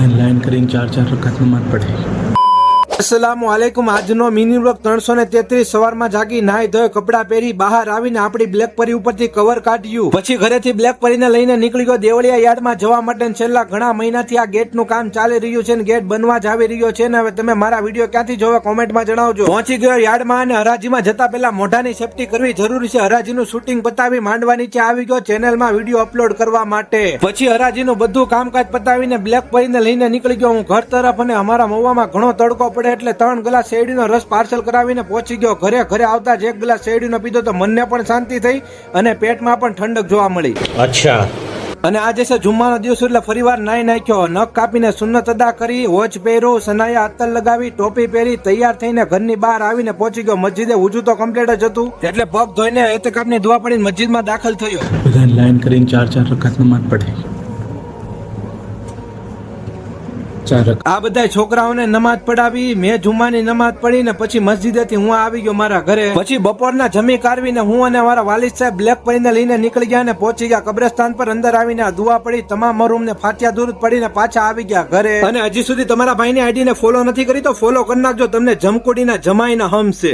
બધાને લાઈન કરીને ચાર રકાત નમાઝ પઢાઈ। અસલામુઅલૈકુમ। આજનો મિની બ્લોગ 333। સવારમાં જાગી નાઈ ધોઈ કપડા પહેરી બહાર આવીને આપણી બ્લેક પરી ઉપરથી કવર કાઢ્યું, પછી ઘરેથી બ્લેક પરીને લઈને નીકળી ગયો દેવળિયા યાર્ડમાં જવા માટે। છેલ્લા ઘણા મહિનાથી આ ગેટનું કામ ચાલી રહ્યું છે ને ગેટ બનવા જ આવી રહ્યો છે ને હવે તમે મારા વિડીયો ક્યાંથી જોવા કોમેન્ટમાં જણાવજો। પહોંચી ગયો યાર્ડમાં અને હરાજીમાં જતા પહેલા મોઢાની સેફટી કરવી જરૂરી છે। હરાજીનું શૂટિંગ પતાવી માંડવા નીચે આવી ગયો ચેનલમાં વિડીયો અપલોડ કરવા માટે। પછી હરાજીનું બધું કામકાજ પતાવીને બ્લેક પરીને લઈને નીકળી ગયો હું ઘર તરફ। અને અમારા મહુવામાં ઘણો તડકો પડે એટલે 3 ગ્લાસ શેરડીનો રસ પાર્સલ કરાવીને પહોંચી ગયો ઘરે। ઘરે આવતા જ 1 ગ્લાસ શેરડીનો પીધો તો મનને પણ શાંતિ થઈ અને પેટમાં પણ ઠંડક જોવા મળી। અચ્છા। અને આજે છે જુમ્માનો દિવસ એટલે ફરીવાર નાઈ નાખ્યો, નખ કાપીને સુન્નત અદા કરી, વોચ પહેર્યો, સનાયા અત્તર લગાવી, ટોપી પહેરી તૈયાર થઈને ઘરની બહાર આવીને પહોંચી ગયો મસ્જિદે। wuજુ તો કમ્પ્લીટ જ હતું એટલે પગ ધોઈને એતકાફની દુઆ પડીને મસ્જિદમાં દાખલ થયો। બધાને લાઈન કરીને ચાર રકાત નમાઝ પઢાઈ। આ બધા છોકરાઓને નમાઝ પડાવી, મેં જુમ્માની નમાઝ પડીને પછી મસ્જિદેથી હું આવી ગયો મારા ઘરે। પછી બપોરના જમી કાઢવીને હું અને મારા વાલિદ સાહેબ બ્લેક પરીને લઈને નીકળી ગયા અને પહોંચી ગયા કબ્રસ્તાન પર। અંદર આવીને દુઆ પડી, તમામ મરહુમ ને ફાતિહા દુરૂદ પડીને પાછા આવી ગયા ઘરે। અને હજી સુધી તમારા ભાઈની આઈડી ને ફોલો નથી કરી તો ફોલો કરી નાખજો, તમને જમકુડીના જમાઈના હમ છે।